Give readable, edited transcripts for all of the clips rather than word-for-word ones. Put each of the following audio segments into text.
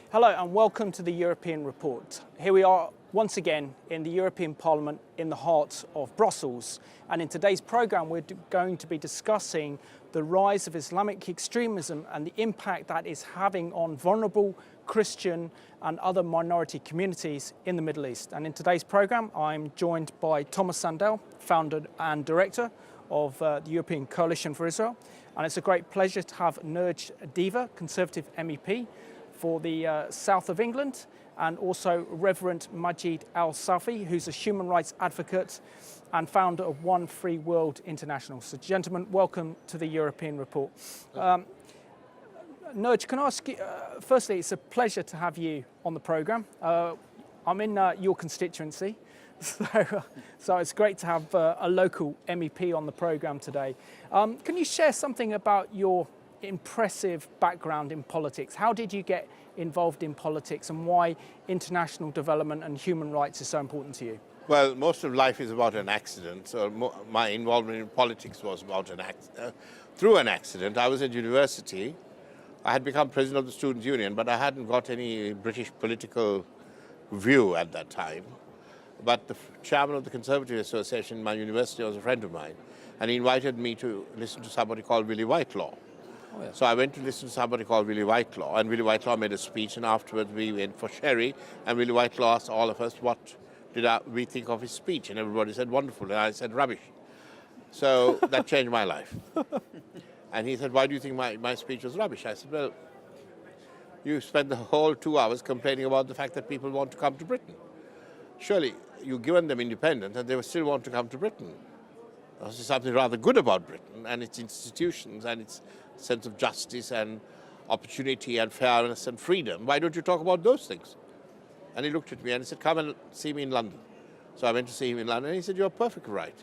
Hello and welcome to the European Report. Here we are once again in the European Parliament in the heart of Brussels. And in today's programme we're going to be discussing the rise of Islamic extremism and the impact that is having on vulnerable Christian and other minority communities in the Middle East. And in today's programme I'm joined by Thomas Sandell, founder and director of the European Coalition for Israel. And it's a great pleasure to have Nerj Deva, Conservative MEP for the south of England, and also Reverend Majid Al-Safi, who's a human rights advocate and founder of One Free World International. So gentlemen, welcome to the European Report. Nerj, can I ask you, firstly, it's a pleasure to have you on the programme. I'm in your constituency, so it's great to have a local MEP on the programme today. Can you share something about your impressive background in politics? How did you get involved in politics and why international development and human rights is so important to you? Well, most of life is about an accident. So my involvement in politics was about through an accident. I was at university. I had become president of the Students' Union, but I hadn't got any British political view at that time. But the chairman of the Conservative Association in my university was a friend of mine, and he invited me to listen to somebody called Willie Whitelaw. Oh, yeah. So I went to listen to somebody called Willie Whitelaw, and Willie Whitelaw made a speech, and afterwards we went for sherry, and Willie Whitelaw asked all of us what did we think of his speech, and everybody said wonderful, and I said rubbish. So that changed my life. And he said, why do you think my speech was rubbish? I said, well, you spent the whole 2 hours complaining about the fact that people want to come to Britain. Surely you've given them independence and they will still want to come to Britain. There's something rather good about Britain and its institutions and its sense of justice and opportunity and fairness and freedom. Why don't you talk about those things? And he looked at me and he said, come and see me in London. So I went to see him in London and he said, you're perfectly right.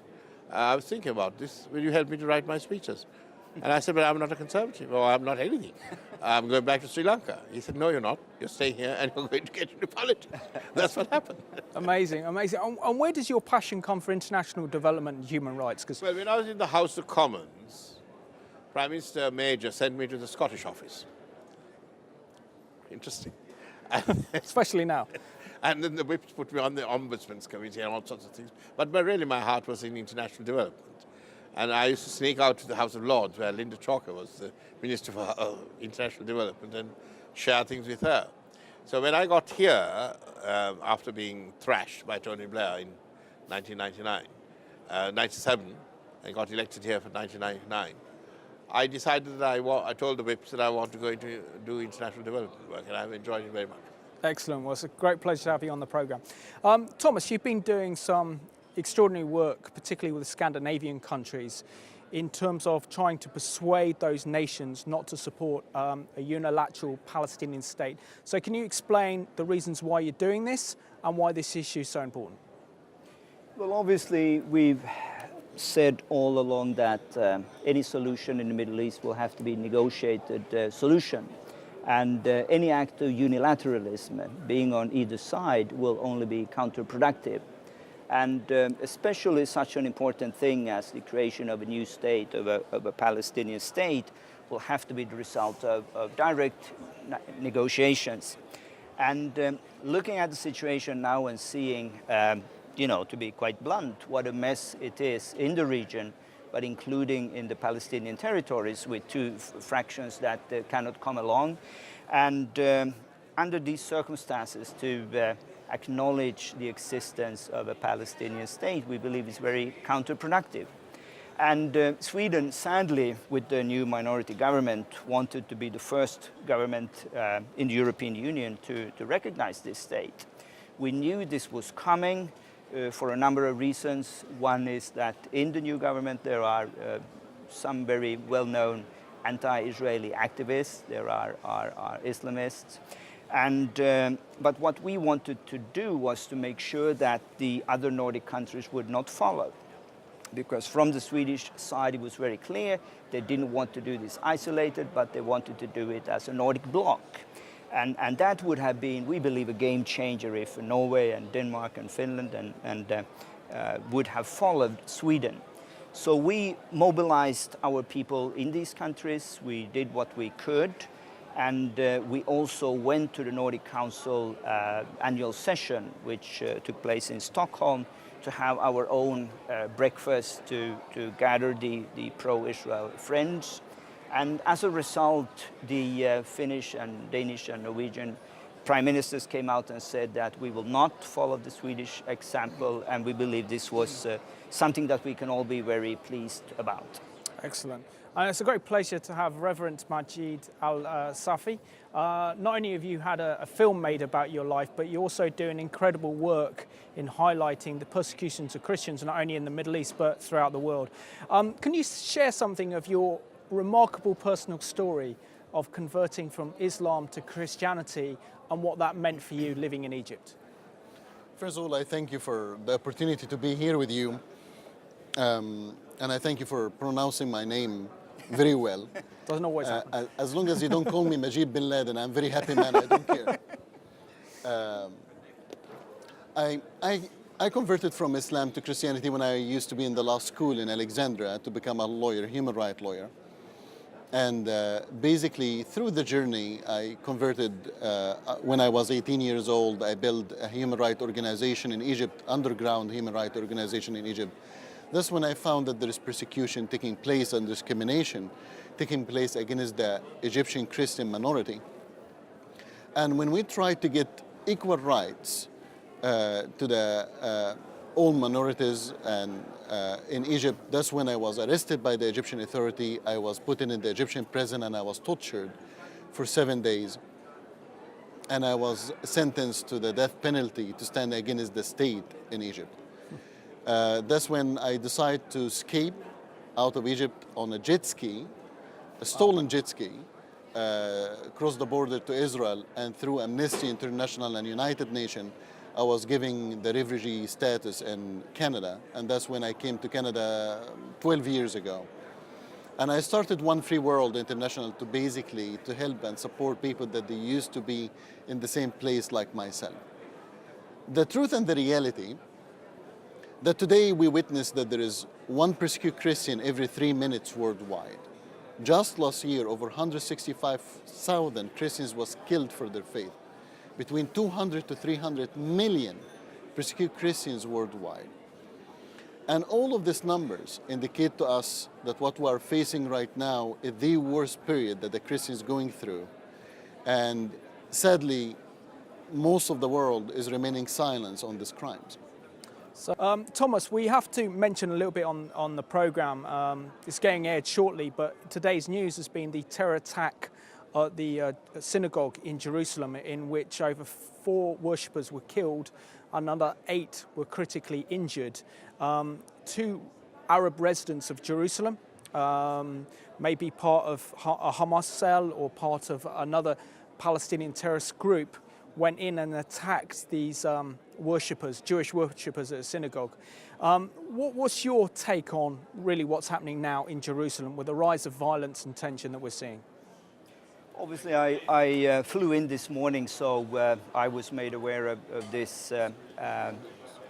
I was thinking about this. Will you help me to write my speeches? And I said, well, I'm not a conservative, or I'm not anything. I'm going back to Sri Lanka. He said, no, you're not. You're staying here and you're going to get into politics. That's what happened. Amazing, amazing. And where does your passion come for international development and human rights? Well, when I was in the House of Commons, Prime Minister Major sent me to the Scottish office. Interesting. Especially now. And then the whips put me on the Ombudsman's Committee and all sorts of things. But really my heart was in international development. And I used to sneak out to the House of Lords, where Linda Chalker was the Minister for International Development, and share things with her. So when I got here, after being thrashed by Tony Blair in 97, and got elected here for 1999, I decided that I told the whips that I want to go into do international development work, and I've enjoyed it very much. Excellent. Well, it's a great pleasure to have you on the programme. Thomas, you've been doing some extraordinary work, particularly with the Scandinavian countries, in terms of trying to persuade those nations not to support a unilateral Palestinian state. So can you explain the reasons why you're doing this and why this issue is so important? Well, obviously, we've said all along that any solution in the Middle East will have to be a negotiated solution. And any act of unilateralism, being on either side, will only be counterproductive. And especially such an important thing as the creation of a new state, of a Palestinian state, will have to be the result of direct negotiations. And looking at the situation now and seeing, to be quite blunt, what a mess it is in the region, but including in the Palestinian territories with two fractions that cannot come along. And under these circumstances, to acknowledge the existence of a Palestinian state, we believe is very counterproductive. And Sweden, sadly, with the new minority government, wanted to be the first government in the European Union to recognize this state. We knew this was coming for a number of reasons. One is that in the new government there are some very well-known anti-Israeli activists, there are Islamists. But what we wanted to do was to make sure that the other Nordic countries would not follow. Because from the Swedish side it was very clear they didn't want to do this isolated, but they wanted to do it as a Nordic bloc. And that would have been, we believe, a game changer if Norway and Denmark and Finland would have followed Sweden. So we mobilized our people in these countries. We did what we could. And we also went to the Nordic Council annual session, which took place in Stockholm, to have our own breakfast to gather the pro-Israel friends. And as a result, the Finnish and Danish and Norwegian prime ministers came out and said that we will not follow the Swedish example, and we believe this was something that we can all be very pleased about. Excellent. And it's a great pleasure to have Reverend Majid Al-Safi. Not only have you had a film made about your life, but you also do an incredible work in highlighting the persecutions of Christians, not only in the Middle East, but throughout the world. Can you share something of your remarkable personal story of converting from Islam to Christianity and what that meant for you living in Egypt? First of all, I thank you for the opportunity to be here with you. And I thank you for pronouncing my name very well. Doesn't always happen. As long as you don't call me Majid bin Laden, I'm very happy, man. I don't care. I converted from Islam to Christianity when I used to be in the law school in Alexandria to become a lawyer, human rights lawyer. And basically, through the journey, I converted when I was 18 years old. I built a human rights organization in Egypt, underground human rights organization in Egypt. That's when I found that there is persecution taking place and discrimination taking place against the Egyptian Christian minority. And when we tried to get equal rights to the all minorities and in Egypt, that's when I was arrested by the Egyptian authority. I was put in the Egyptian prison and I was tortured for 7 days. And I was sentenced to the death penalty to stand against the state in Egypt. That's when I decided to escape out of Egypt on a jet ski, a stolen jet ski, cross the border to Israel, and through Amnesty International and United Nations, I was given the refugee status in Canada, and that's when I came to Canada 12 years ago. And I started One Free World International to basically to help and support people that they used to be in the same place like myself. The truth and the reality that today we witness that there is one persecuted Christian every 3 minutes worldwide. Just last year, over 165,000 Christians was killed for their faith. Between 200 to 300 million persecuted Christians worldwide. And all of these numbers indicate to us that what we are facing right now is the worst period that the Christians are going through. And sadly, most of the world is remaining silent on these crimes. So, Thomas, we have to mention a little bit on the programme. It's getting aired shortly, but today's news has been the terror attack at the synagogue in Jerusalem, in which over 4 worshippers were killed and another 8 were critically injured. 2 Arab residents of Jerusalem, maybe part of a Hamas cell or part of another Palestinian terrorist group, went in and attacked these worshippers, Jewish worshippers at a synagogue. What's your take on really what's happening now in Jerusalem with the rise of violence and tension that we're seeing? Obviously, I flew in this morning, so I was made aware of this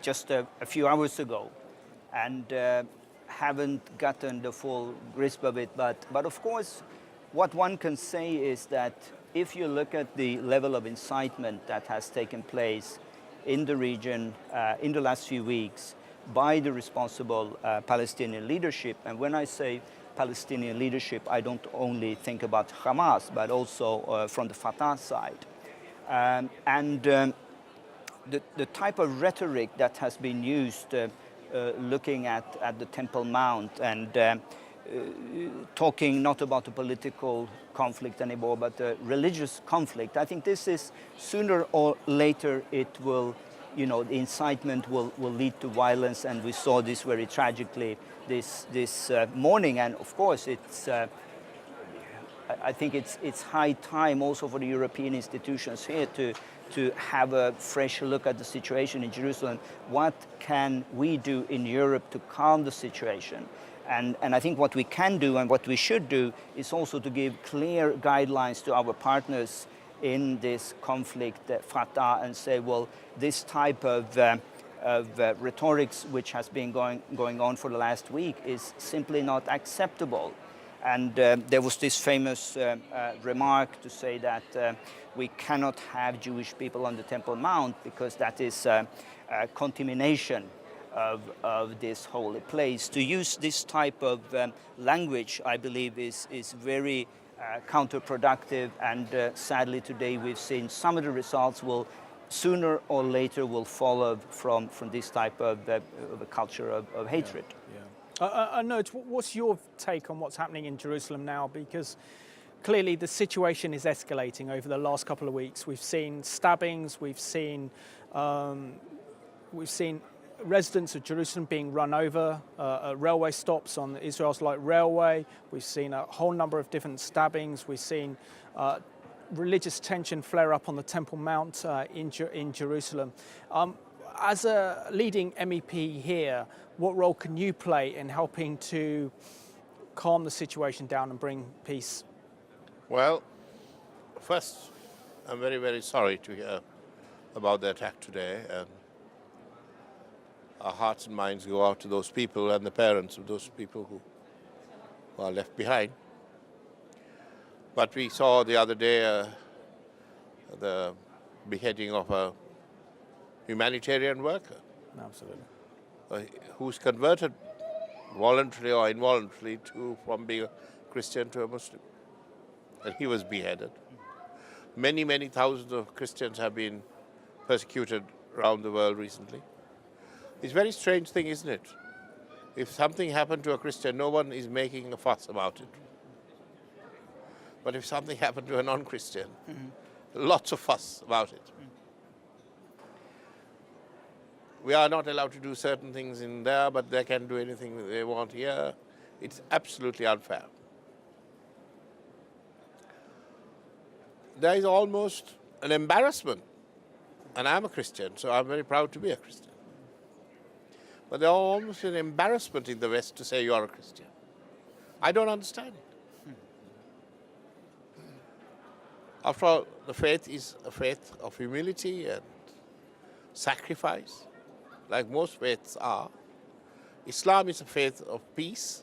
just a few hours ago, and haven't gotten the full grasp of it. But of course, what one can say is that if you look at the level of incitement that has taken place in the region in the last few weeks by the responsible Palestinian leadership, and when I say Palestinian leadership, I don't only think about Hamas, but also from the Fatah side. The type of rhetoric that has been used looking at the Temple Mount and talking not about a political conflict anymore, but a religious conflict. I think this is sooner or later it will, the incitement will lead to violence, and we saw this very tragically this morning. And of course, I think it's high time also for the European institutions here to have a fresh look at the situation in Jerusalem. What can we do in Europe to calm the situation? And I think what we can do and what we should do is also to give clear guidelines to our partners in this conflict, Fatah, and say, well, this type of rhetorics which has been going on for the last week is simply not acceptable. And there was this famous remark to say that we cannot have Jewish people on the Temple Mount because that is contamination of this holy place. To use this type of language, I believe, is very counterproductive, and sadly today we've seen some of the results will sooner or later will follow from this type of a culture of hatred. Note, what's your take on what's happening in Jerusalem now? Because clearly the situation is escalating over the last couple of weeks. We've seen stabbings, we've seen residents of Jerusalem being run over at railway stops on Israel's light railway. We've seen a whole number of different stabbings. We've seen religious tension flare up on the Temple Mount in Jerusalem. As a leading MEP here, what role can you play in helping to calm the situation down and bring peace? Well, first, I'm very, very sorry to hear about the attack today. And our hearts and minds go out to those people and the parents of those people who are left behind. But we saw the other day the beheading of a humanitarian worker. Absolutely. Who's converted voluntarily or involuntarily from being a Christian to a Muslim. And he was beheaded. Many, many thousands of Christians have been persecuted around the world recently. It's a very strange thing, isn't it? If something happened to a Christian, no one is making a fuss about it. But if something happened to a non-Christian, lots of fuss about it. We are not allowed to do certain things in there, but they can do anything they want here. It's absolutely unfair. There is almost an embarrassment, and I'm a Christian, so I'm very proud to be a Christian. But there's almost an embarrassment in the West to say you are a Christian. I don't understand it. After all, the faith is a faith of humility and sacrifice, like most faiths are. Islam is a faith of peace.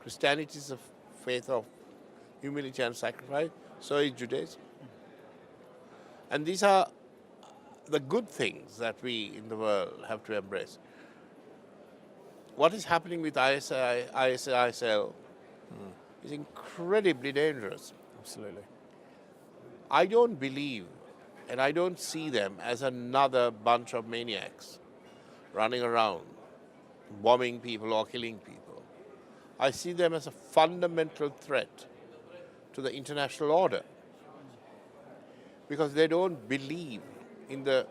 Christianity is a faith of humility and sacrifice. So is Judaism. And these are the good things that we in the world have to embrace. What is happening with ISIL is incredibly dangerous. Absolutely. I don't believe and I don't see them as another bunch of maniacs running around, bombing people or killing people. I see them as a fundamental threat to the international order because they don't believe in the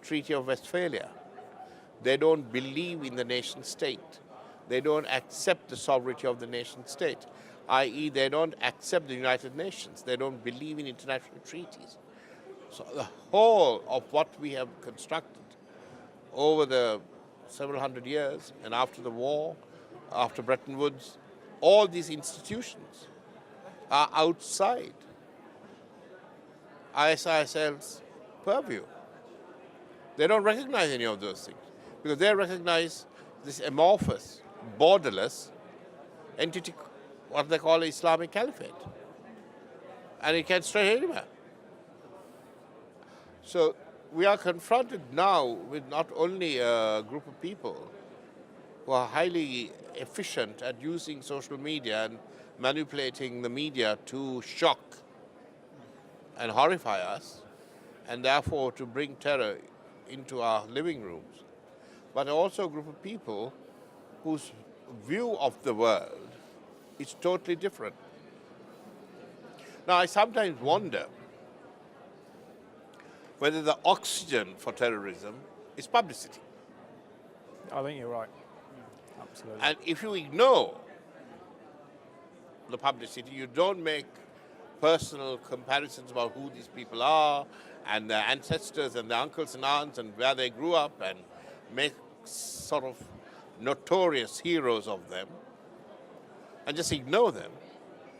Treaty of Westphalia. They don't believe in the nation state. They don't accept the sovereignty of the nation state, i.e. they don't accept the United Nations. They don't believe in international treaties. So the whole of what we have constructed over the several hundred years and after the war, after Bretton Woods, all these institutions are outside ISIL's purview. They don't recognize any of those things because they recognize this amorphous, borderless entity, what they call Islamic Caliphate. And it can stretch anywhere. So we are confronted now with not only a group of people who are highly efficient at using social media and manipulating the media to shock and horrify us, and therefore to bring terror into our living rooms, but also a group of people whose view of the world is totally different. Now, I sometimes wonder whether the oxygen for terrorism is publicity. I think you're right. Absolutely. And if you ignore the publicity, you don't make personal comparisons about who these people are and their ancestors and their uncles and aunts and where they grew up and make sort of notorious heroes of them and just ignore them.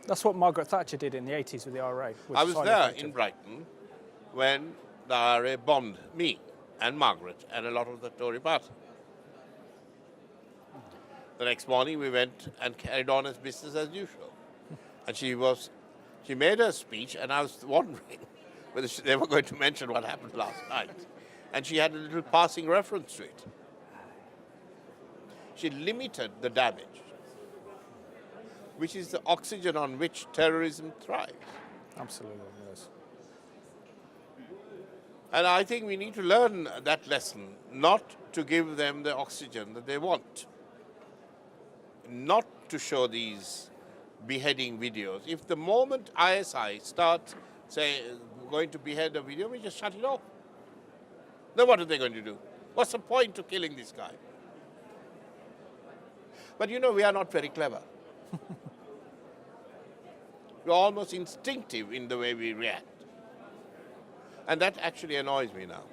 That's what Margaret Thatcher did in the 80s with the IRA. I was there in Brighton when the IRA bombed me and Margaret and a lot of the Tory party. The next morning we went and carried on as business as usual. And she made her speech, and I was wondering whether they were going to mention what happened last night. And she had a little passing reference to it. She limited the damage, which is the oxygen on which terrorism thrives. Absolutely, yes. And I think we need to learn that lesson, not to give them the oxygen that they want, not to show these beheading videos. If the moment ISI starts going to behead a video, we just shut it off. Then what are they going to do? What's the point to killing this guy? But you know, we are not very clever. We're almost instinctive in the way we react. And that actually annoys me now.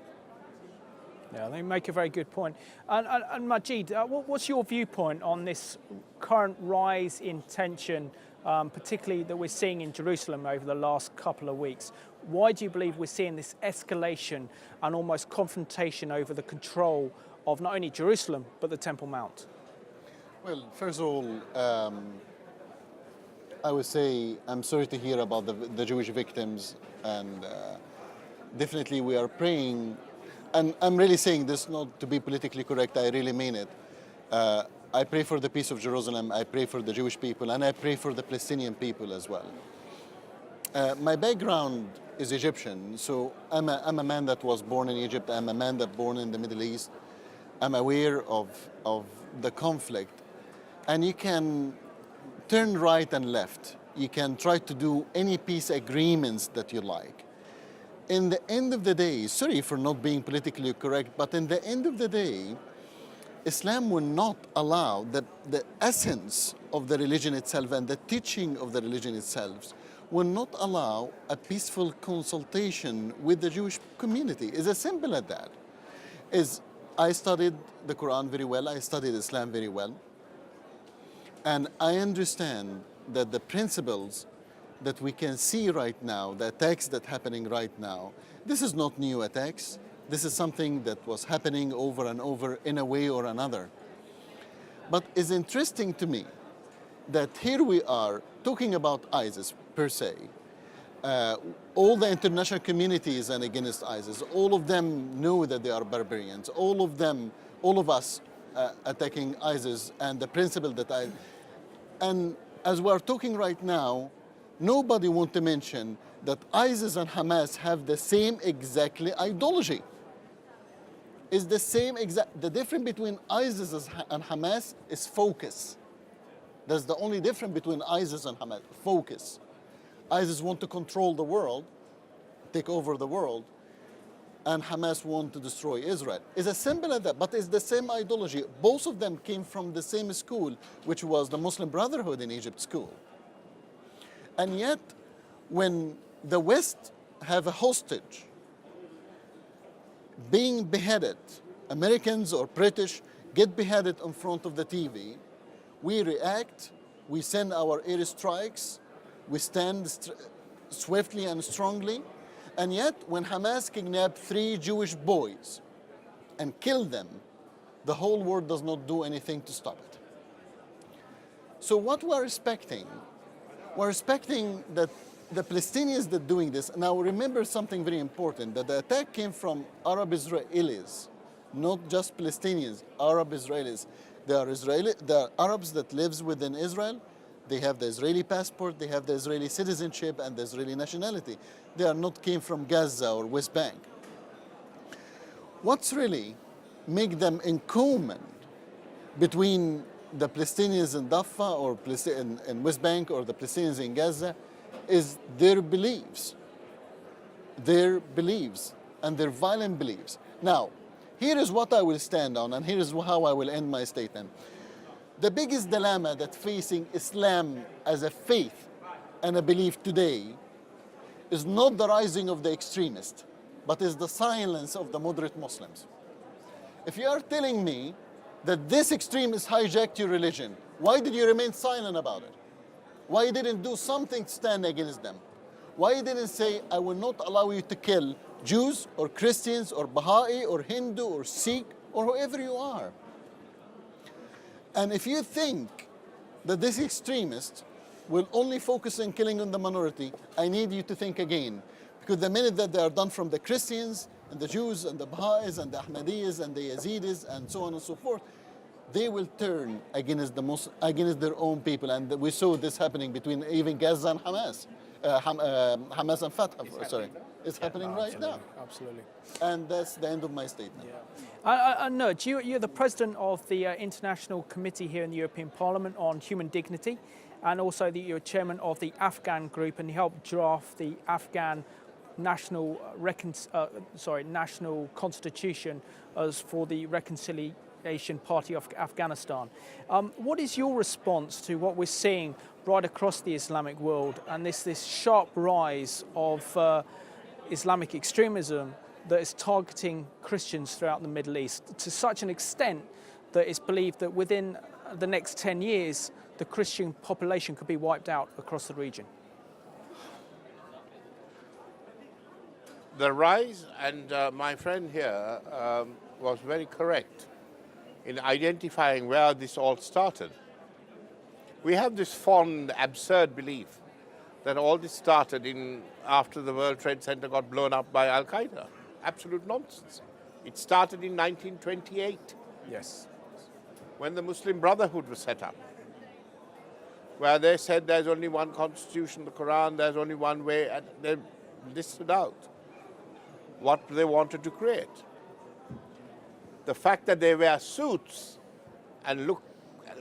Yeah, they make a very good point. And Majid, what's your viewpoint on this current rise in tension, particularly that we're seeing in Jerusalem over the last couple of weeks? Why do you believe we're seeing this escalation and almost confrontation over the control of not only Jerusalem, but the Temple Mount? Well, first of all, I would say I'm sorry to hear about the Jewish victims, and definitely we are praying, and I'm really saying this not to be politically correct, I really mean it. I pray for the peace of Jerusalem, I pray for the Jewish people, and I pray for the Palestinian people as well. My background is Egyptian, so I'm a man that was born in Egypt, I'm a man that born in the Middle East. I'm aware of the conflict, and you can turn right and left. You can try to do any peace agreements that you like. In the end of the day, sorry for not being politically correct, but in the end of the day, Islam will not allow the essence of the religion itself and the teaching of the religion itself will not allow a peaceful consultation with the Jewish community. It's as simple as that. I studied the Quran very well, I studied Islam very well, and I understand that the principles that we can see right now, the attacks that are happening right now, this is not new attacks. This is something that was happening over and over in a way or another. But it's interesting to me that here we are talking about ISIS per se. All the international communities are against ISIS. All of them know that they are barbarians. All of us attacking ISIS and the principle that and as we're talking right now, nobody wants to mention that ISIS and Hamas have the same exactly ideology. It's the same exact, the difference between ISIS and Hamas is focus. That's the only difference between ISIS and Hamas, focus. ISIS want to control the world, take over the world, and Hamas want to destroy Israel. It's as simple as that, but it's the same ideology. Both of them came from the same school, which was the Muslim Brotherhood in Egypt school. And yet, when the West have a hostage being beheaded, Americans or British get beheaded in front of the TV, we react, we send our airstrikes, we stand swiftly and strongly, and yet when Hamas kidnapped 3 Jewish boys and killed them, the whole world does not do anything to stop it. So what we're expecting that the Palestinians that are doing this, now remember something very important, that the attack came from Arab Israelis, not just Palestinians, Arab Israelis. They are Arabs that lives within Israel. They have the Israeli passport, they have the Israeli citizenship and the Israeli nationality. They are not came from Gaza or West Bank. What's really make them incumbent between the Palestinians in Rafah or in West Bank or the Palestinians in Gaza is their beliefs and their violent beliefs. Now, here is what I will stand on, and here is how I will end my statement. The biggest dilemma that facing Islam as a faith and a belief today is not the rising of the extremists, but is the silence of the moderate Muslims. If you are telling me that this extremist hijacked your religion, why did you remain silent about it? Why you didn't do something to stand against them? Why you didn't say, I will not allow you to kill Jews or Christians or Baha'i or Hindu or Sikh or whoever you are? And if you think that this extremist will only focus on killing on the minority, I need you to think again. Because the minute that they are done from the Christians and the Jews and the Baha'is and the Ahmadis and the Yazidis and so on and so forth, they will turn against against their own people. And we saw this happening between even Gaza and Hamas. Hamas and Fatah, sorry. It's happening right now. Absolutely. And that's the end of my statement. Nurj, you're the president of the International Committee here in the European Parliament on Human Dignity, and also you're chairman of the Afghan group, and you helped draft the Afghan national constitution as for the Reconciliation Party of Afghanistan. What is your response to what we're seeing right across the Islamic world and this sharp rise of Islamic extremism that is targeting Christians throughout the Middle East to such an extent that it's believed that within the next 10 years the Christian population could be wiped out across the region? The rise, and my friend here was very correct in identifying where this all started. We have this fond, absurd belief that all this started after the World Trade Center got blown up by Al-Qaeda. Absolute nonsense. It started in 1928. Yes. When the Muslim Brotherhood was set up, where they said there's only one constitution, the Quran, there's only one way, and they listed out what they wanted to create. The fact that they wear suits and look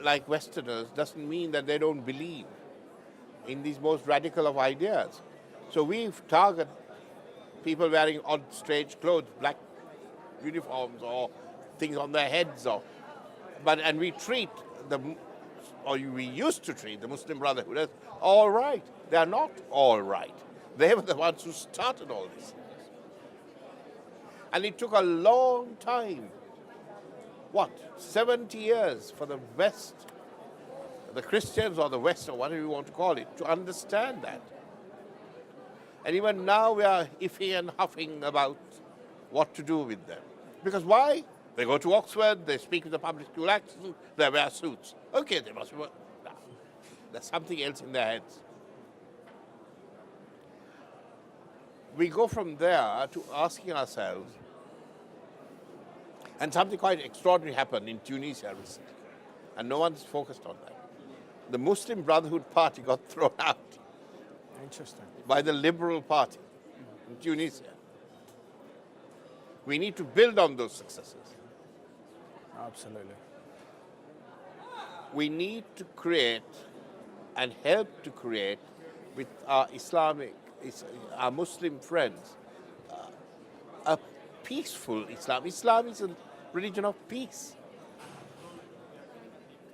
like Westerners doesn't mean that they don't believe in these most radical of ideas. So we target people wearing odd, strange clothes, black uniforms or things on their heads, and we treat we used to treat the Muslim Brotherhood as all right. They are not all right. They were the ones who started all this. And it took a long time, 70 years for the West, the Christians or the West or whatever you want to call it, to understand that. And even now we are iffy and huffing about what to do with them. Because why? They go to Oxford, they speak with a public school accent, they wear suits. Okay, they must work. No, there's something else in their heads. We go from there to asking ourselves, and something quite extraordinary happened in Tunisia recently, and no one's focused on that. The Muslim Brotherhood Party got thrown out. Interesting. By the Liberal Party in Tunisia. We need to build on those successes. Absolutely. We need to create and help to create with our our Muslim friends, a peaceful Islam. Islam is a religion of peace.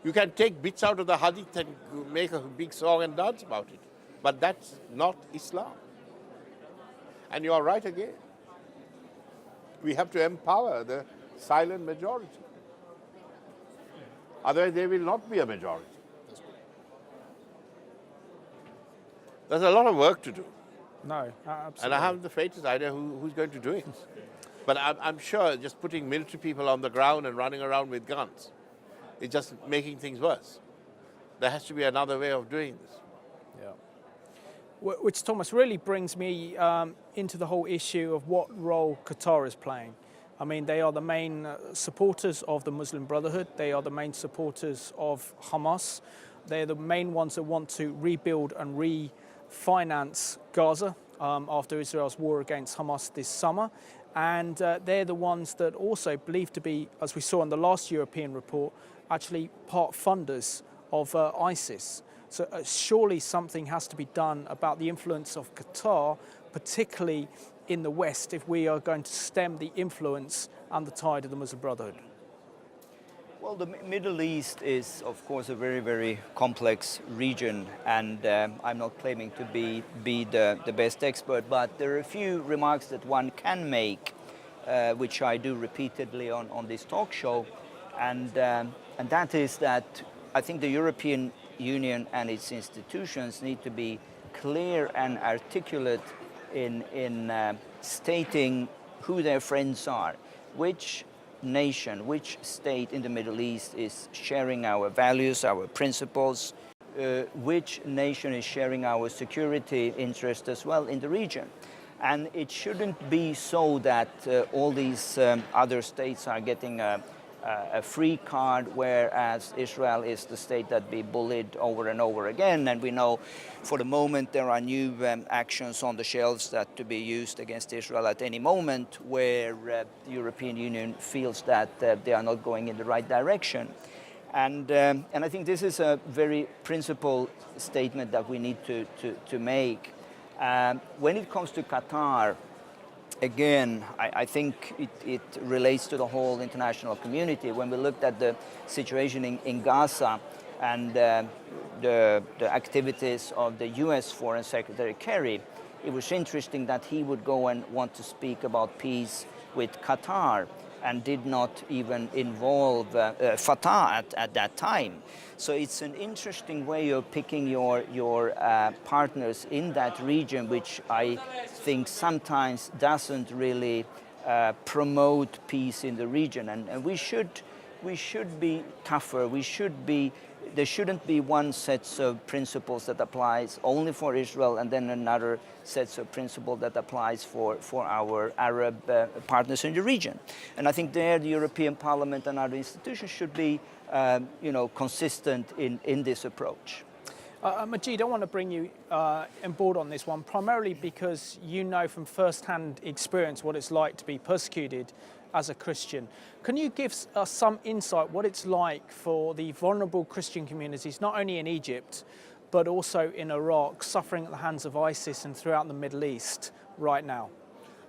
You can take bits out of the hadith and make a big song and dance about it, but that's not Islam. And you are right again. We have to empower the silent majority. Otherwise, there will not be a majority. There's a lot of work to do. No, absolutely. And I haven't the faintest idea who's going to do it. But I'm sure just putting military people on the ground and running around with guns is just making things worse. There has to be another way of doing this. Yeah. Which, Thomas, really brings me into the whole issue of what role Qatar is playing. I mean, they are the main supporters of the Muslim Brotherhood. They are the main supporters of Hamas. They're the main ones that want to rebuild and refinance Gaza after Israel's war against Hamas this summer. And they're the ones that also believe to be, as we saw in the last European report, actually part funders of ISIS. So surely something has to be done about the influence of Qatar, particularly in the West, if we are going to stem the influence and the tide of the Muslim Brotherhood. Well, the Middle East is, of course, a very, very complex region, and I'm not claiming to be the best expert, but there are a few remarks that one can make, which I do repeatedly on this talk show, and that is that I think the European Union and its institutions need to be clear and articulate in stating who their friends are, which nation, which state in the Middle East is sharing our values, our principles, which nation is sharing our security interest as well in the region. And it shouldn't be so that all these other states are getting a free card, whereas Israel is the state that be bullied over and over again. And we know for the moment there are new actions on the shelves that to be used against Israel at any moment, where the European Union feels that they are not going in the right direction. And I think this is a very principled statement that we need to make. When it comes to Qatar, again, I think it relates to the whole international community. When we looked at the situation in Gaza and the activities of the US Foreign Secretary Kerry, it was interesting that he would go and want to speak about peace with Qatar and did not even involve Fatah at that time. So it's an interesting way of picking your partners in that region, which I think sometimes doesn't really promote peace in the region. And we should be tougher. There shouldn't be one set of principles that applies only for Israel and then another set of principles that applies for our Arab partners in the region. And I think there the European Parliament and other institutions should be consistent in this approach. Majid, I want to bring you on board on this one, primarily because you know from first-hand experience what it's like to be persecuted as a Christian. Can you give us some insight what it's like for the vulnerable Christian communities, not only in Egypt, but also in Iraq, suffering at the hands of ISIS and throughout the Middle East right now?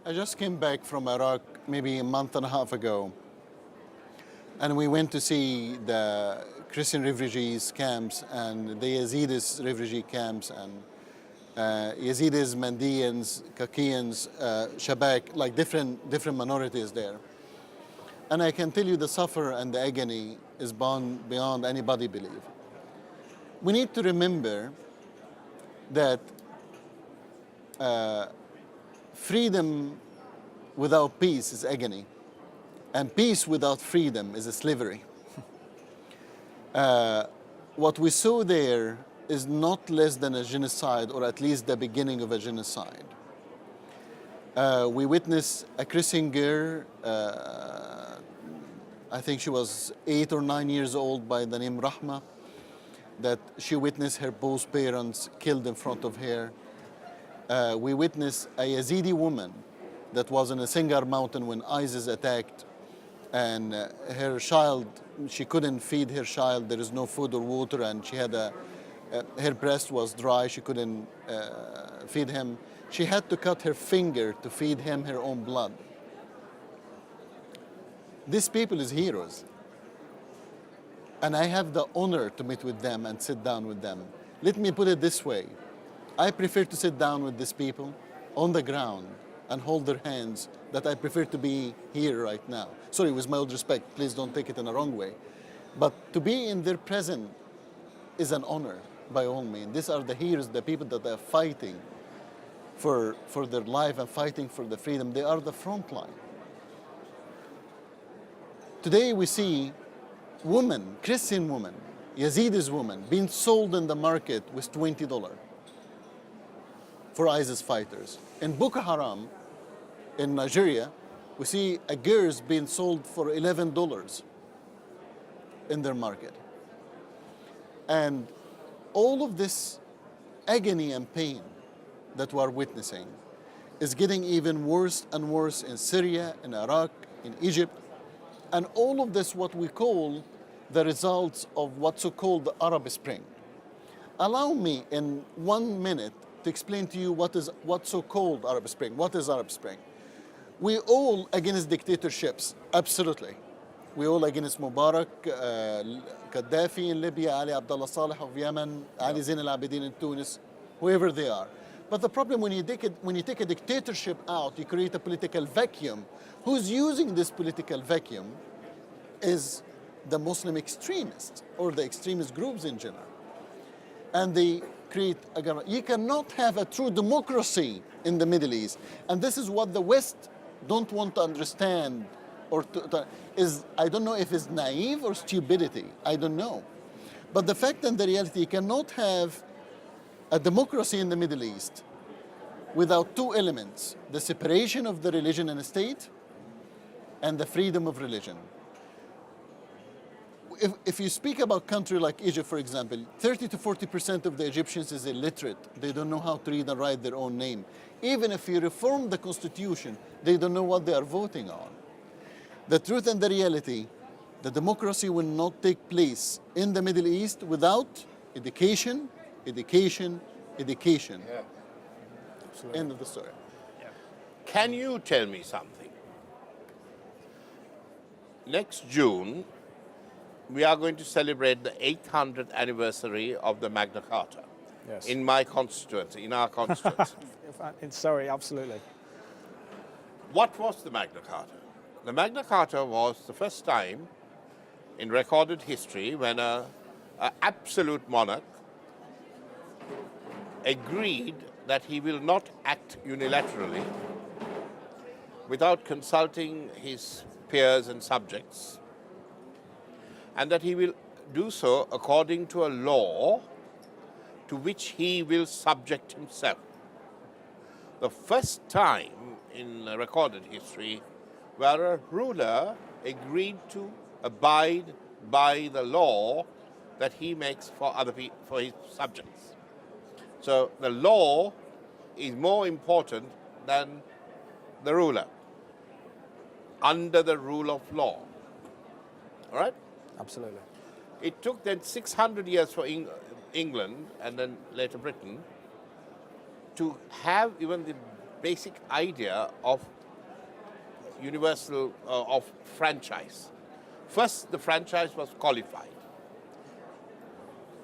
I just came back from Iraq maybe a month and a half ago, and we went to see the Christian refugees camps and the Yazidis refugee camps and Yazidis, Mandians, Kakians, Shabak, like different minorities there. And I can tell you the suffer and the agony is beyond anybody belief. We need to remember that freedom without peace is agony, and peace without freedom is a slavery. What we saw there is not less than a genocide, or at least the beginning of a genocide. We witnessed a Christian girl, I think she was 8 or 9 years old, by the name Rahma, that she witnessed her both parents killed in front of her. We witnessed a Yazidi woman that was in a Sinjar mountain when ISIS attacked, and her child, she couldn't feed her child. There is no food or water, and she had her breast was dry. She couldn't feed him. She had to cut her finger to feed him her own blood. These people is heroes. And I have the honor to meet with them and sit down with them. Let me put it this way. I prefer to sit down with these people on the ground and hold their hands that I prefer to be here right now. Sorry, with my old respect, please don't take it in a wrong way. But to be in their presence is an honor by all means. These are the heroes, the people that are fighting for their life and fighting for the freedom. They are the front line. Today we see women, Christian women, Yazidis women, being sold in the market with $20 for ISIS fighters. In Boko Haram, in Nigeria, we see a girls being sold for $11 in their market. And all of this agony and pain that we are witnessing is getting even worse and worse in Syria, in Iraq, in Egypt. And all of this, what we call the results of what's so-called the Arab Spring. Allow me in 1 minute to explain to you what's so-called Arab Spring. What is Arab Spring? We all against dictatorships, absolutely. We all against Mubarak, Gaddafi in Libya, Ali Abdullah Saleh of Yemen, Ali Zain al-Abidin in Tunis, whoever they are. But the problem when you take a dictatorship out, you create a political vacuum. Who's using this political vacuum is the Muslim extremists or the extremist groups in general. And they create a government. You cannot have a true democracy in the Middle East. And this is what the West don't want to understand or I don't know if it's naive or stupidity. I don't know. But the fact and the reality, you cannot have a democracy in the Middle East without two elements: the separation of the religion and the state, and the freedom of religion. If you speak about a country like Egypt, for example, 30 to 40% of the Egyptians is illiterate. They don't know how to read and write their own name. Even if you reform the constitution, they don't know what they are voting on. The truth and the reality, the democracy will not take place in the Middle East without education, education, education. Yeah. Absolutely. End of the story. Can you tell me something? Next June, we are going to celebrate the 800th anniversary of the Magna Carta. Yes. In my constituency, in our constituency. Sorry, absolutely. What was the Magna Carta? The Magna Carta was the first time in recorded history when an absolute monarch agreed that he will not act unilaterally without consulting his peers and subjects, and that he will do so according to a law to which he will subject himself. The first time in recorded history where a ruler agreed to abide by the law that he makes for other people, for his subjects. So the law is more important than the ruler, under the rule of law. All right? Absolutely. It took then 600 years for England and then later Britain to have even the basic idea of universal, of franchise. First, the franchise was qualified.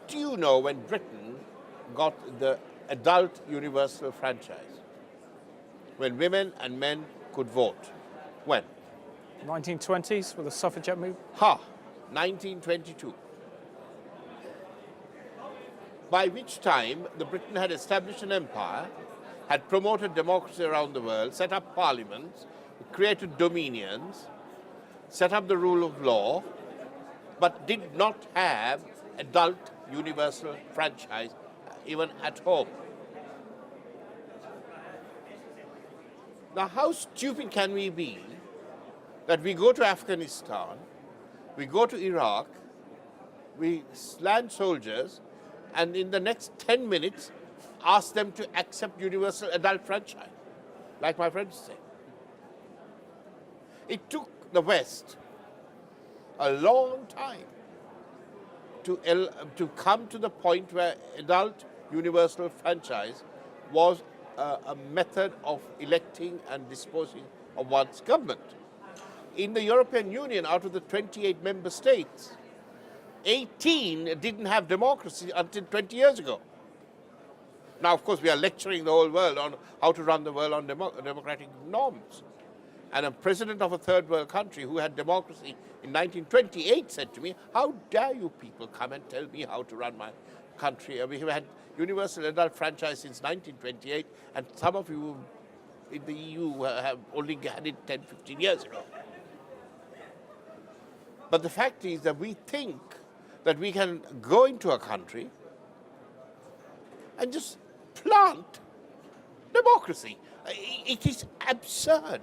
Do you know when Britain got the adult universal franchise? When women and men could vote. When? 1920s with the suffragette movement? 1922. By which time the Britain had established an empire, had promoted democracy around the world, set up parliaments, created dominions, set up the rule of law, but did not have adult universal franchise even at home. Now, how stupid can we be that we go to Afghanistan, we go to Iraq, we land soldiers, and in the next 10 minutes ask them to accept universal adult franchise, like my friends say. It took the West a long time to come to the point where adult universal franchise was a method of electing and disposing of one's government. In the European Union, out of the 28 member states, 18 didn't have democracy until 20 years ago. Now, of course, we are lecturing the whole world on how to run the world on democratic norms. And a president of a third world country who had democracy in 1928 said to me, "How dare you people come and tell me how to run my country? We have had universal adult franchise since 1928, and some of you in the EU have only had it 10, 15 years ago." But the fact is that we think that we can go into a country and just plant democracy. It is absurd.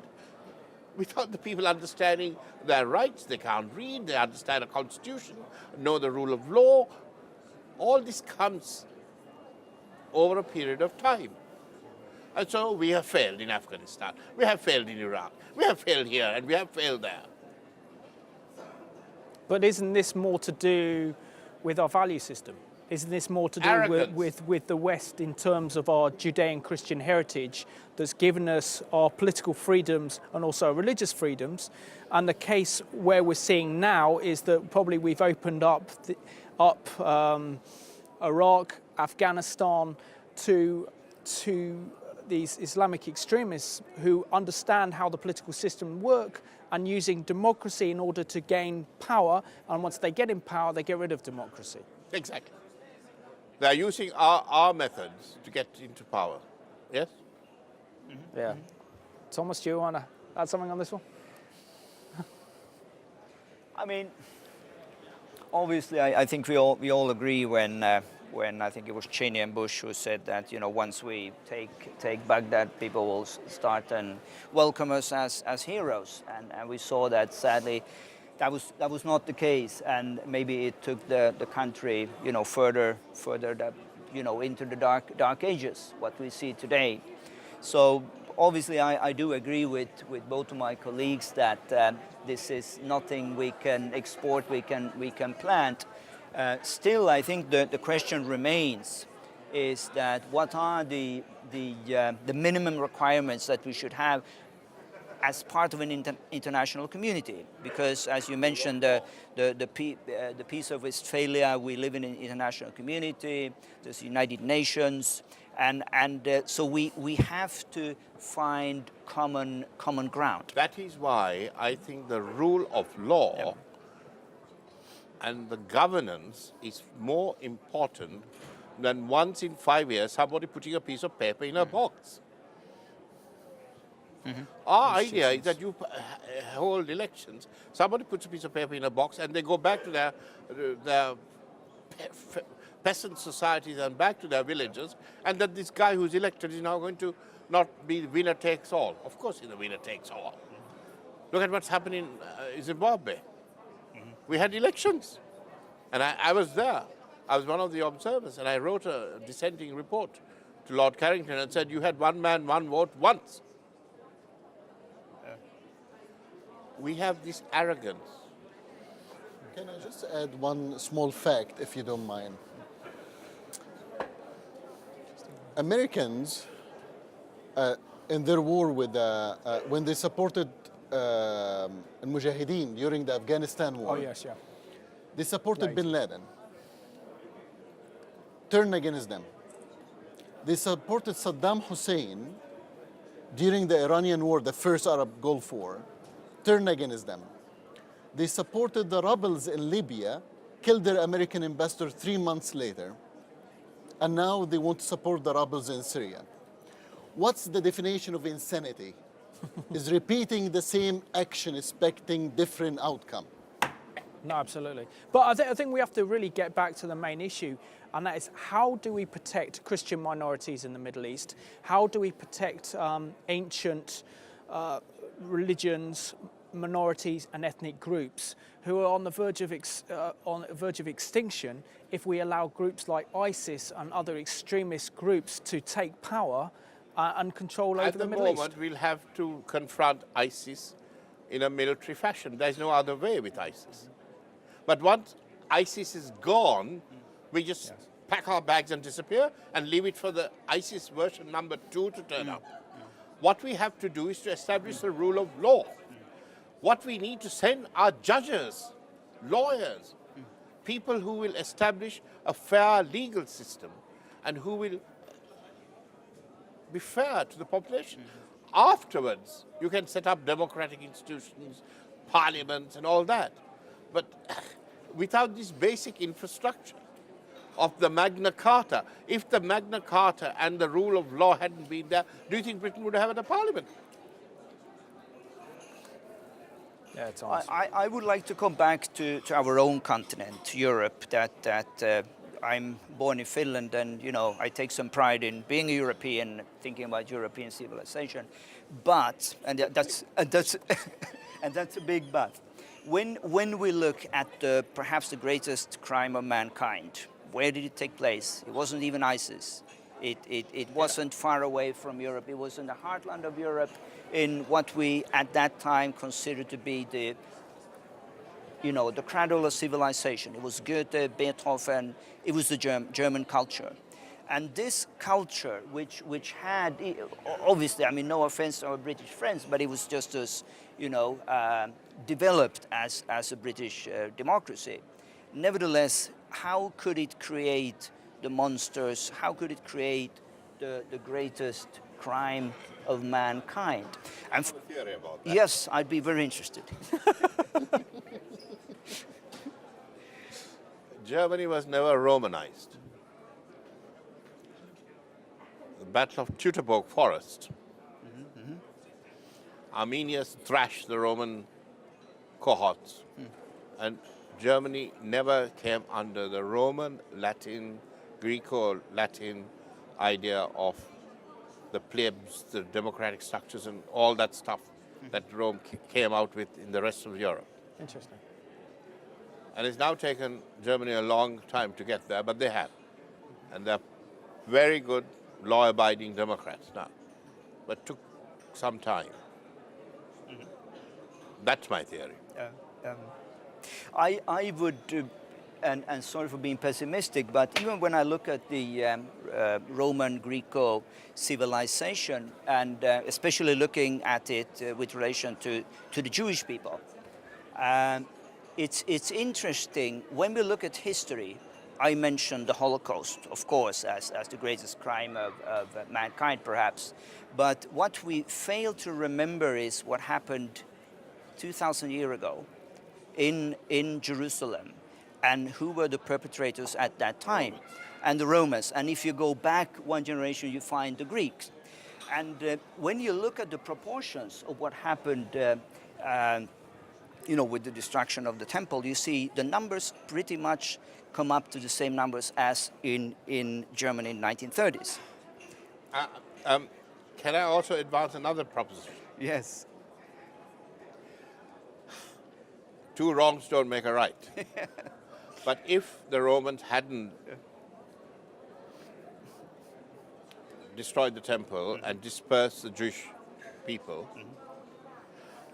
Without the people understanding their rights, they can't read, they understand a constitution, know the rule of law. All this comes over a period of time. And so we have failed in Afghanistan, we have failed in Iraq, we have failed here, and we have failed there. But isn't this more to do with our value system? Isn't this more to do with the West in terms of our Judean-Christian heritage that's given us our political freedoms and also our religious freedoms? And the case where we're seeing now is that probably we've opened up Iraq, Afghanistan to these Islamic extremists who understand how the political system works and using democracy in order to gain power. And once they get in power, they get rid of democracy. Exactly. They are using our methods to get into power. Yes? Yeah. Thomas, do you want to add something on this one? I mean, obviously, I think we all agree when I think it was Cheney and Bush who said that, you know, once we take Baghdad, people will start and welcome us as heroes, and we saw that sadly that was not the case, and maybe it took the country, you know, further you know, into the dark ages, what we see today. So obviously I do agree with both of my colleagues that this is nothing we can export, we can plant. Still, I think the question remains is that what are the minimum requirements that we should have as part of an international community? Because, as you mentioned, the Peace of Westphalia, we live in an international community. There's the United Nations, and so we have to find common ground. That is why I think the rule of law and the governance is more important than once in 5 years somebody putting a piece of paper in a box. Our idea is that you hold elections, somebody puts a piece of paper in a box and they go back to their peasant societies and back to their villages, and that this guy who's elected is now going to not be winner takes all. Of course he's a winner takes all. Look at what's happening in Zimbabwe. We had elections, and I was there. I was one of the observers, and I wrote a dissenting report to Lord Carrington and said, you had one man, one vote once. We have this arrogance. Can I just add one small fact, if you don't mind? Americans, in their war with, when they supported Al-Mujahideen during the Afghanistan war, Oh yes, yeah. they supported Right. Bin Laden, turned against them. They supported Saddam Hussein during the Iranian war, the first Arab Gulf War, turned against them. They supported the rebels in Libya, killed their American ambassador 3 months later, and now they want to support the rebels in Syria. What's the definition of insanity? Is repeating the same action, expecting different outcome. No, absolutely. But I think we have to really get back to the main issue, and that is how do we protect Christian minorities in the Middle East? How do we protect ancient religions, minorities and ethnic groups who are on the verge of extinction if we allow groups like ISIS and other extremist groups to take power and control over the Middle East? At the moment, we'll have to confront ISIS in a military fashion. There's no other way with ISIS. But once ISIS is gone, we just pack our bags and disappear and leave it for the ISIS version number 2 to turn up. What we have to do is to establish the rule of law. What we need to send are judges, lawyers, people who will establish a fair legal system and who will be fair to the population. Afterwards, you can set up democratic institutions, parliaments and all that. But without this basic infrastructure of the Magna Carta, if the Magna Carta and the rule of law hadn't been there, do you think Britain would have had a parliament? Yeah, it's awesome. I would like to come back to our own continent, Europe, that I'm born in Finland, and you know I take some pride in being a European, thinking about European civilization. But that's and that's a big but. When we look at perhaps the greatest crime of mankind, where did it take place? It wasn't even ISIS. It wasn't far away from Europe. It was in the heartland of Europe, in what we at that time considered to be the cradle of civilization. It was Goethe, Beethoven. It was the German culture. And this culture, which had, obviously, I mean, no offense to our British friends, but it was just as, developed as a British democracy. Nevertheless, how could it create the monsters? How could it create the greatest crime of mankind? And I have a theory about that. yes, I'd be very interested. Germany was never Romanized. The Battle of Teutoburg Forest. Armenians thrashed the Roman cohorts. And Germany never came under the Roman, Latin, Greco-Latin idea of the plebs, the democratic structures, and all that stuff that Rome came out with in the rest of Europe. Interesting. And it's now taken Germany a long time to get there, but they have. And they're very good, law-abiding Democrats now. But took some time. That's my theory. I would, and sorry for being pessimistic, but even when I look at the Roman Greco civilization, and especially looking at it with relation to the Jewish people, it's interesting when we look at history. I mentioned the Holocaust, of course, as the greatest crime of mankind, perhaps. But what we fail to remember is what happened 2,000 years ago in Jerusalem, and who were the perpetrators at that time, and the Romans. And if you go back one generation, you find the Greeks. And when you look at the proportions of what happened, with the destruction of the temple, you see the numbers pretty much come up to the same numbers as in Germany in 1930s. Can I also advance another proposition? Yes. Two wrongs don't make a right. But if the Romans hadn't destroyed the temple and dispersed the Jewish people,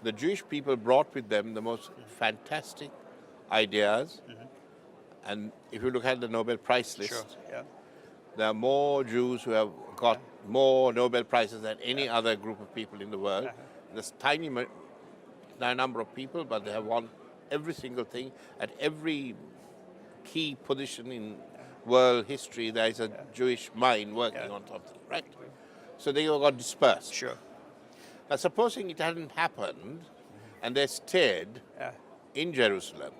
the Jewish people brought with them the most fantastic ideas. And if you look at the Nobel Prize list, there are more Jews who have got more Nobel Prizes than any other group of people in the world. There's tiny number of people, but they have won every single thing. At every key position in world history, there is a Jewish mind working on something, right? So they all got dispersed. Sure. Now, supposing it hadn't happened and they stayed in Jerusalem,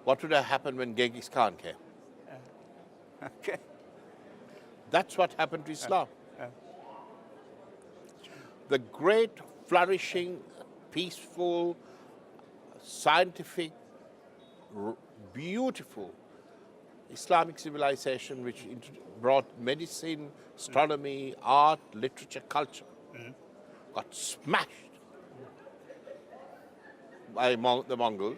what would have happened when Genghis Khan came? Okay. That's what happened to Islam. The great, flourishing, peaceful, scientific, beautiful Islamic civilization which brought medicine, astronomy, art, literature, culture, got smashed by the Mongols,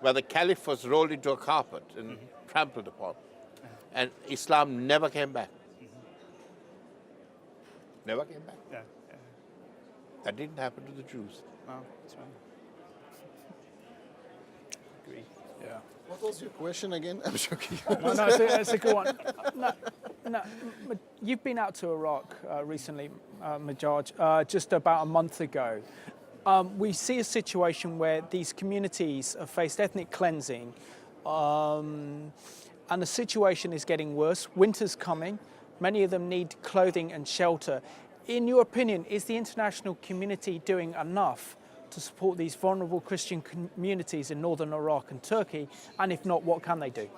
where the caliph was rolled into a carpet and trampled upon. And Islam never came back. Never came back. That didn't happen to the Jews. Wow, that's right. Agree. Yeah. What was your question again? I'm joking. No, it's a good one. No, you've been out to Iraq recently, Majaj, just about a month ago. We see a situation where these communities have faced ethnic cleansing, and the situation is getting worse. Winter's coming. Many of them need clothing and shelter. In your opinion, is the international community doing enough to support these vulnerable Christian communities in northern Iraq and Turkey? And if not, what can they do?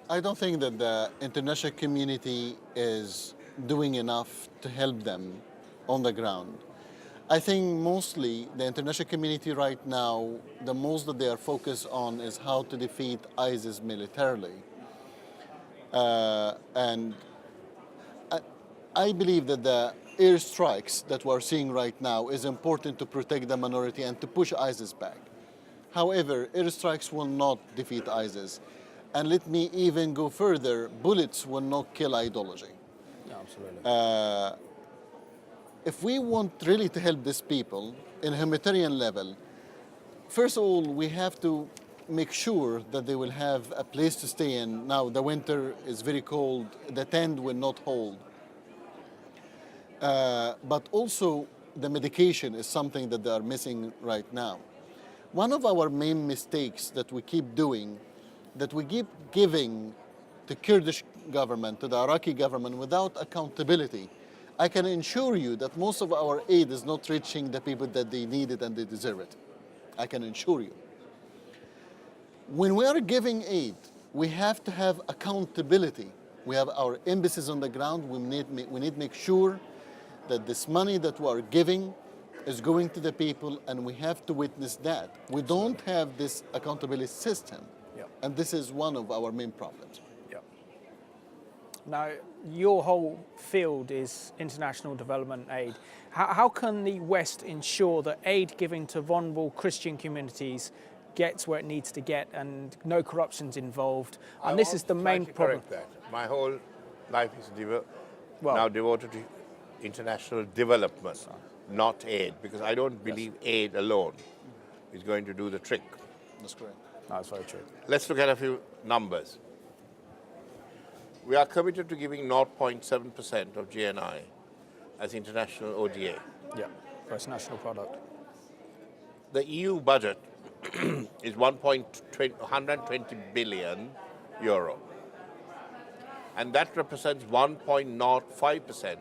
I don't think that the international community is doing enough to help them on the ground. I think mostly the international community right now, the most that they are focused on is how to defeat ISIS militarily. And I believe that the airstrikes that we're seeing right now is important to protect the minority and to push ISIS back. However, airstrikes will not defeat ISIS. And let me even go further, bullets will not kill ideology. No, absolutely. If we want really to help these people in a humanitarian level, first of all, we have to make sure that they will have a place to stay in. Now, the winter is very cold, the tent will not hold. But also, the medication is something that they are missing right now. One of our main mistakes that we keep doing, that we keep giving the Kurdish government, to the Iraqi government without accountability. I can assure you that most of our aid is not reaching the people that they need it and they deserve it. I can assure you. When we are giving aid, we have to have accountability. We have our embassies on the ground. We need to make sure that this money that we are giving is going to the people, and we have to witness that. We don't have this accountability system, Yeah. and this is one of our main problems. Yeah. Now, your whole field is international development aid. How can the West ensure that aid given to vulnerable Christian communities gets where it needs to get and no corruption's involved? And this is the main problem. Correct that. My whole life is Well- now devoted to international development, not aid, because I don't believe aid alone is going to do the trick. That's correct. That's very true. Let's look at a few numbers. We are committed to giving 0.7% of GNI as international ODA. Yeah, gross national product. The EU budget is 120 billion euro. And that represents 1.05%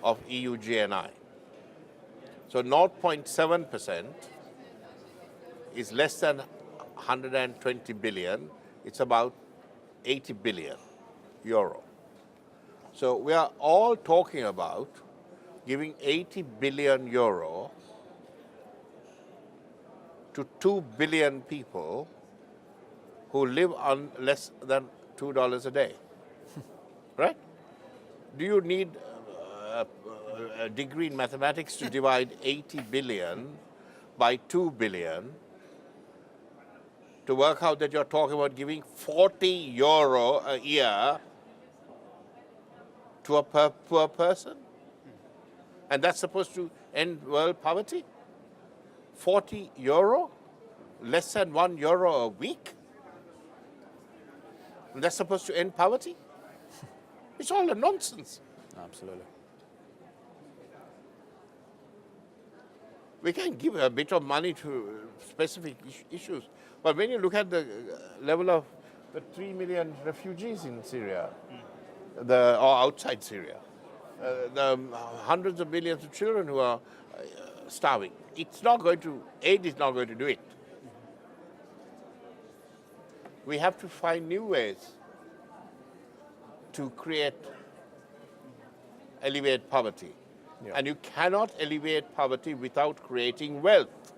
of EU GNI. So 0.7% is less than 120 billion. It's about 80 billion euro. So we are all talking about giving 80 billion euro to 2 billion people who live on less than $2 a day. Right? Do you need a degree in mathematics to divide 80 billion by 2 billion to work out that you're talking about giving 40 euro a year to a poor person? And that's supposed to end world poverty? 40 euro? Less than €1 a week? And that's supposed to end poverty? It's all a nonsense. Absolutely. We can give a bit of money to specific issues, but when you look at the level of the 3 million refugees in Syria, or outside Syria, the hundreds of millions of children who are starving, aid is not going to do it. We have to find new ways to alleviate poverty. Yeah. And you cannot alleviate poverty without creating wealth.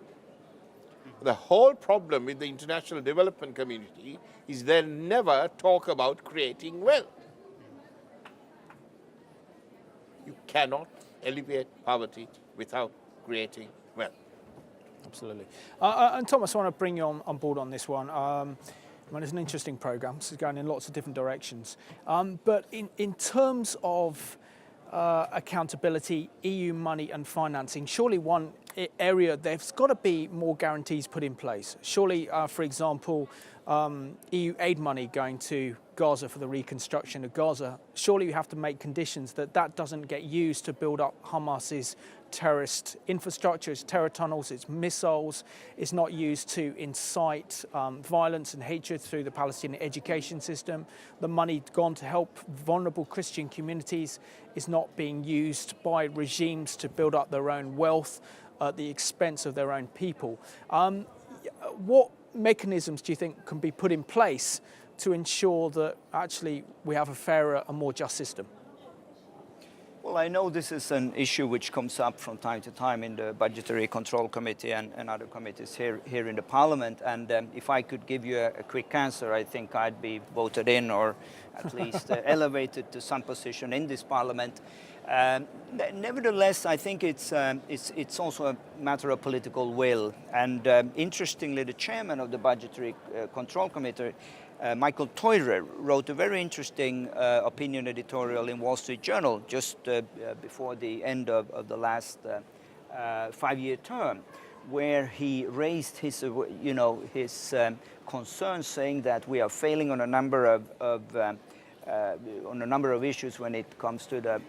The whole problem with the international development community is they never talk about creating wealth. You cannot alleviate poverty without creating wealth. Absolutely. And Thomas, I want to bring you on board on this one. It's an interesting program. This is going in lots of different directions. But in terms of accountability, EU money and financing, surely one area, there's got to be more guarantees put in place. Surely, for example, EU aid money going to Gaza for the reconstruction of Gaza, surely you have to make conditions that that doesn't get used to build up Hamas's terrorist infrastructure, its terror tunnels, its missiles. It's not used to incite violence and hatred through the Palestinian education system. The money gone to help vulnerable Christian communities is not being used by regimes to build up their own wealth at the expense of their own people. What mechanisms do you think can be put in place to ensure that actually we have a fairer and more just system? Well, I know this is an issue which comes up from time to time in the Budgetary Control Committee and other committees here in the Parliament. And if I could give you a quick answer, I think I'd be voted in or at least elevated to some position in this Parliament. Nevertheless, I think it's also a matter of political will. And interestingly, the chairman of the Budgetary Control Committee, Michael Teurer, wrote a very interesting opinion editorial in Wall Street Journal just before the end of the last 5-year term, where he raised his concerns, saying that we are failing on a number of issues when it comes to the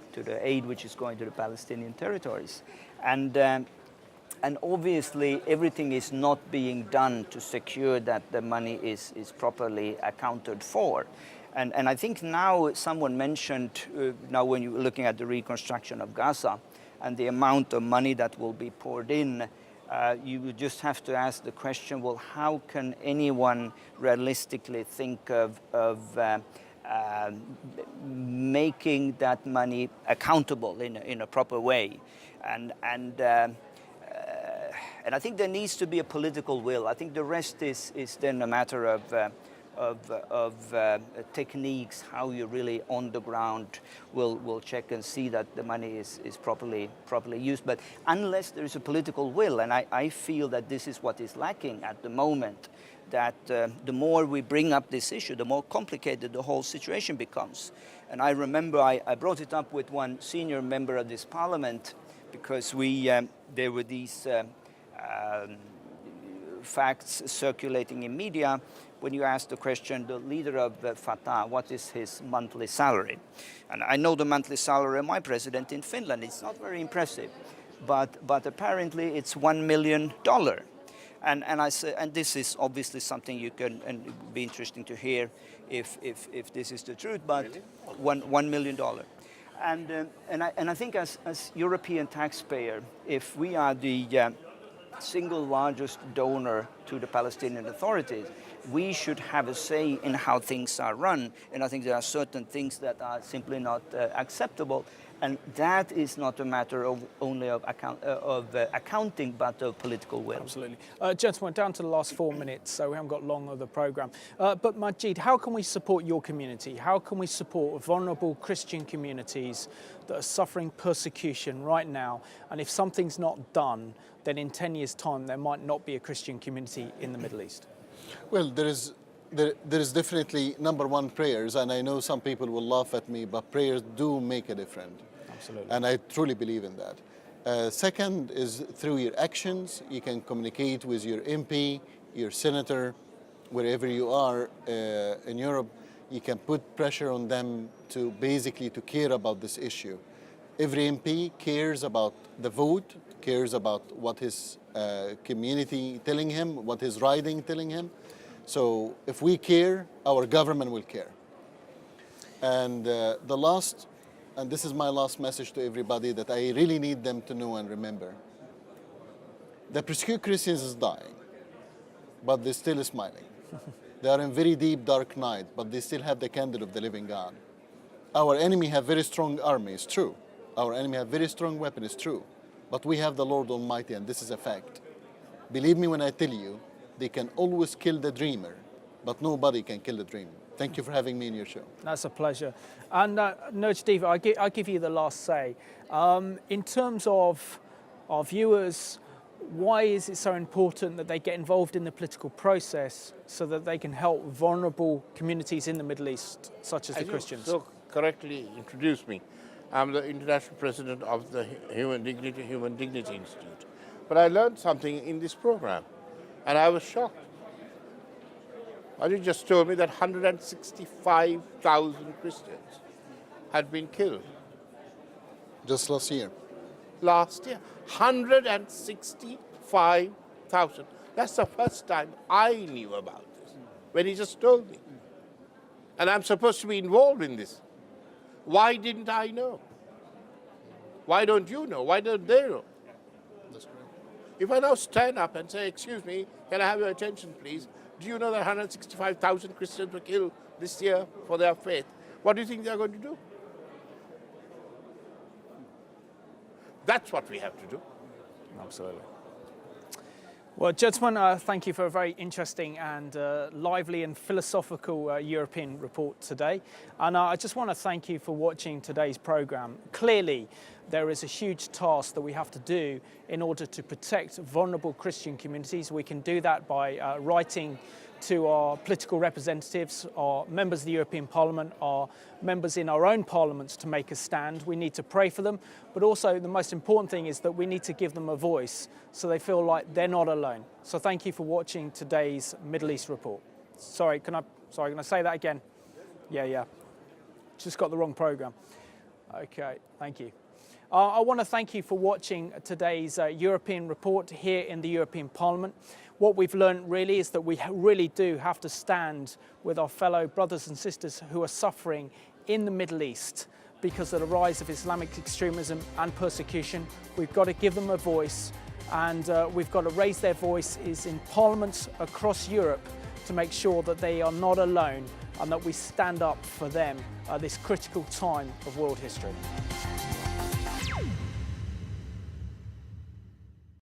aid which is going to the Palestinian territories, and obviously everything is not being done to secure that the money is properly accounted for. And I think now someone mentioned, now when you're looking at the reconstruction of Gaza and the amount of money that will be poured in, you would just have to ask the question, well, how can anyone realistically think of making that money accountable in a proper way? And And I think there needs to be a political will. I think the rest is then a matter of techniques, how you really on the ground will check and see that the money is properly used. But unless there is a political will, and I feel that this is what is lacking at the moment, that the more we bring up this issue, the more complicated the whole situation becomes. And I remember I brought it up with one senior member of this parliament, because there were these facts circulating in media when you asked the question, the leader of Fatah, what is his monthly salary? And I know the monthly salary of my president in Finland. It's not very impressive, but apparently it's $1 million. And I say, and this is obviously something you can, and it would be interesting to hear if this is the truth, but really? $1 million. And I think as European taxpayer, if we are the single largest donor to the Palestinian authorities, we should have a say in how things are run. And I think there are certain things that are simply not acceptable. And that is not a matter of only of accounting, but of political will. Absolutely. Gentlemen, down to the last 4 minutes, so we haven't got long of the programme. But Majid, how can we support your community? How can we support vulnerable Christian communities that are suffering persecution right now? And if something's not done, then in 10 years' time, there might not be a Christian community in the Middle East. Well, there is definitely, number one, prayers, and I know some people will laugh at me, but prayers do make a difference. Absolutely. And I truly believe in that. Second is through your actions. You can communicate with your MP, your senator, wherever you are in Europe. You can put pressure on them to basically to care about this issue. Every MP cares about the vote, cares about what his community telling him, what his riding telling him. So if we care, our government will care. And the last, and this is my last message to everybody that I really need them to know and remember. The persecuted Christians is dying, but they're still smiling. They are in very deep, dark night, but they still have the candle of the living God. Our enemy have very strong army, it's true. Our enemy have very strong weapons, it's true. But we have the Lord Almighty, and this is a fact. Believe me when I tell you, they can always kill the dreamer, but nobody can kill the dream. Thank you for having me in your show. That's a pleasure. And Nurjadeva, I give you the last say. In terms of our viewers, why is it so important that they get involved in the political process so that they can help vulnerable communities in the Middle East, such as the Christians? You so correctly introduced me. I'm the international president of the Human Dignity Institute. But I learned something in this program, and I was shocked. You just told me that 165,000 Christians had been killed. Just last year. Last year, 165,000. That's the first time I knew about this, when he just told me. And I'm supposed to be involved in this. Why didn't I know? Why don't you know? Why don't they know? That's correct. If I now stand up and say, excuse me, can I have your attention, please? Do you know that 165,000 Christians were killed this year for their faith? What do you think they're going to do? That's what we have to do. Absolutely. Well, gentlemen, thank you for a very interesting and lively and philosophical European report today. And I just want to thank you for watching today's programme. Clearly, there is a huge task that we have to do in order to protect vulnerable Christian communities. We can do that by writing to our political representatives, our members of the European Parliament, our members in our own parliaments to make a stand. We need to pray for them, but also the most important thing is that we need to give them a voice so they feel like they're not alone. So thank you for watching today's Middle East report. Sorry, can I say that again? Yeah. Just got the wrong program. Okay, thank you. I want to thank you for watching today's European report here in the European Parliament. What we've learned really is that we really do have to stand with our fellow brothers and sisters who are suffering in the Middle East because of the rise of Islamic extremism and persecution. We've got to give them a voice, and we've got to raise their voices in parliaments across Europe to make sure that they are not alone and that we stand up for them at this critical time of world history.